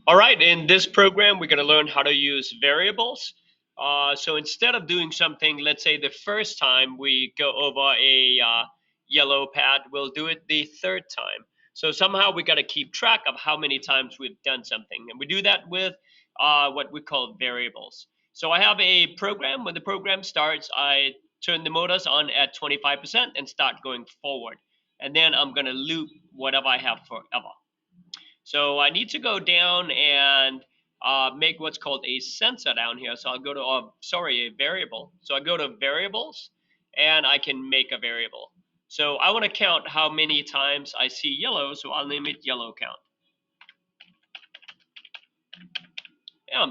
All right, in this program, we're going to learn how to use variables. So instead of doing something, let's say the first time we go over a yellow pad, we'll do it the third time. So somehow we got to keep track of how many times we've done something. And we do that with what we call variables. So I have a program. When the program starts, I turn the motors on at 25% and start going forward. And then I'm going to loop whatever I have forever. So I need to go down and make what's called a sensor down here. So I'll go to, a variable. So I go to variables and I can make a variable. So I want to count how many times I see yellow, so I'll name it yellow count.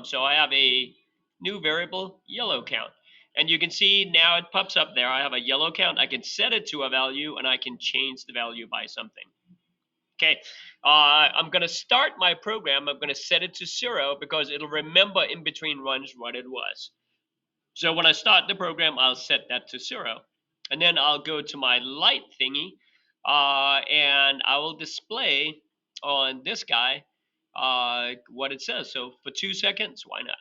So I have a new variable, yellow count. And you can see now it pops up there. I have a yellow count. I can set it to a value and I can change the value by something. Okay, I'm going to start my program. I'm going to set it to 0 because it'll remember in between runs what it was. So when I start the program, I'll set that to 0. And then I'll go to my light thingy, and I will display on this guy what it says. So for 2 seconds, why not?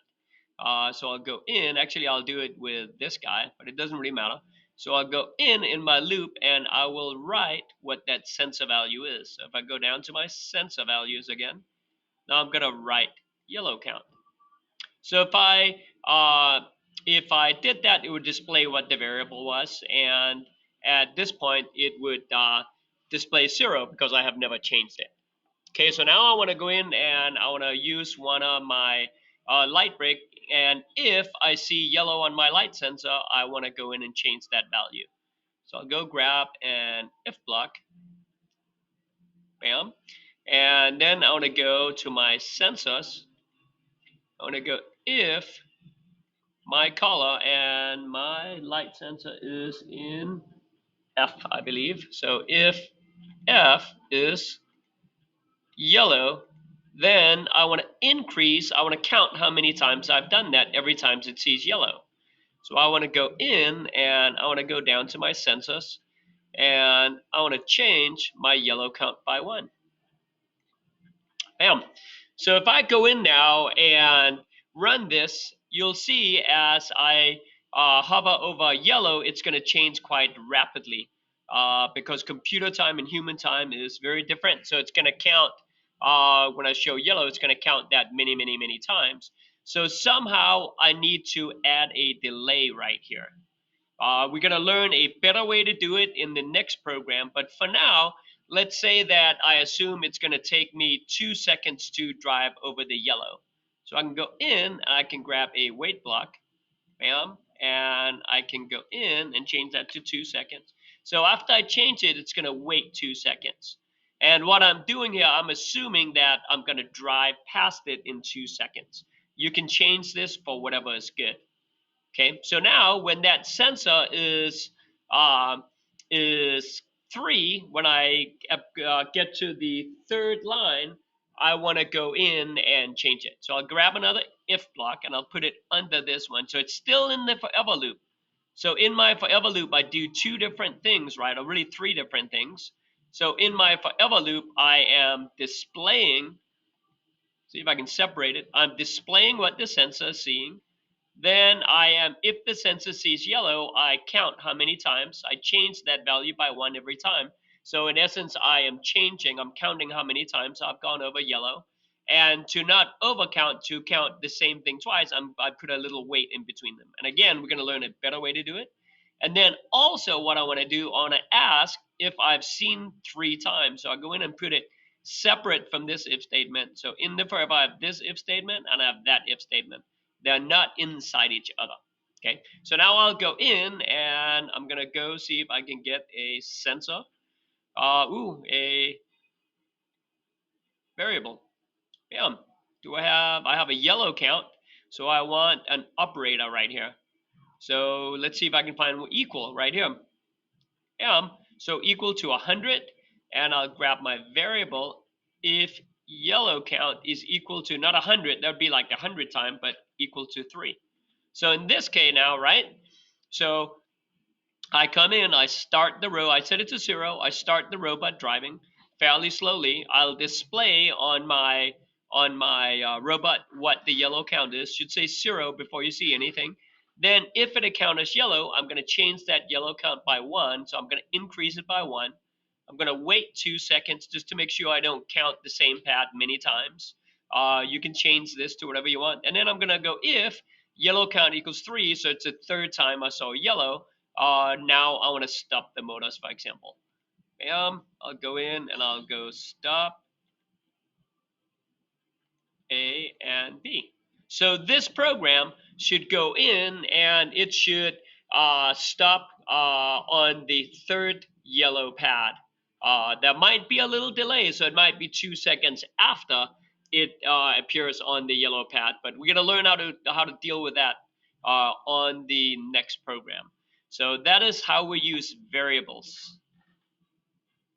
So I'll go in. Actually, I'll do it with this guy, but it doesn't really matter. So I'll go in my loop and I will write what that sensor value is. So if I go down to my sensor values again, now I'm going to write yellow count. So if I did that, it would display what the variable was, and at this point it would display 0 because I have never changed it. Okay, so now I want to go in and I want to use one of my light brick, and if I see yellow on my light sensor, I want to go in and change that value. So I'll go grab an if block, bam, and then I want to go to my sensors. I want to go if my color and my light sensor is in F, I believe. So if F is yellow, then I want to increase, I want to count how many times I've done that every time it sees yellow. So I want to go in and I want to go down to my sensors and I want to change my yellow count by 1. Bam. So if I go in now and run this, you'll see as I hover over yellow, it's going to change quite rapidly because computer time and human time is very different. So it's going to count, when I show yellow, it's going to count that many, many, many times. So somehow I need to add a delay right here. We're going to learn a better way to do it in the next program. But for now, let's say that I assume it's going to take me 2 seconds to drive over the yellow. So I can go in and I can grab a wait block, bam, and I can go in and change that to 2 seconds. So after I change it, it's going to wait 2 seconds. And what I'm doing here, I'm assuming that I'm going to drive past it in 2 seconds. You can change this for whatever is good. Okay, so now when that sensor is 3, when I get to the third line, I want to go in and change it. So I'll grab another if block and I'll put it under this one. So it's still in the forever loop. So in my forever loop, I do 2 different things, right? Or really 3 different things. So in my forever loop, I am displaying, see if I can separate it. I'm displaying what the sensor is seeing. Then I am, if the sensor sees yellow, I count how many times. I change that value by 1 every time. So in essence, I am changing, I'm counting how many times I've gone over yellow. And to not overcount, to count the same thing twice, I put a little weight in between them. And again, we're going to learn a better way to do it. And then also what I want to do, I want to ask if I've seen 3 times. So I go in and put it separate from this if statement. So in the forever, I have this if statement and I have that if statement. They're not inside each other. Okay, so now I'll go in and I'm gonna go see if I can get a sensor. A variable. Bam. I have a yellow count, so I want an operator right here. So let's see if I can find equal right here. So equal to 100, and I'll grab my variable. If yellow count is equal to not 100, that would be like 100 times, but equal to 3. So in this case now, right? So I come in, I start the row, I set it to 0, I start the robot driving fairly slowly. I'll display on my on my robot what the yellow count is. Should say 0 before you see anything. Then if it encounters yellow, I'm going to change that yellow count by 1. So I'm going to increase it by 1. I'm going to wait 2 seconds just to make sure I don't count the same pad many times. You can change this to whatever you want. And then I'm going to go if yellow count equals 3, so it's the third time I saw yellow. Now I want to stop the motors, for example. I'll go in and I'll go stop A and B. So this program should go in and it should stop on the third yellow pad. There might be a little delay, so it might be 2 seconds after it appears on the yellow pad, but we're going to learn how to deal with that on the next program. So that is how we use variables.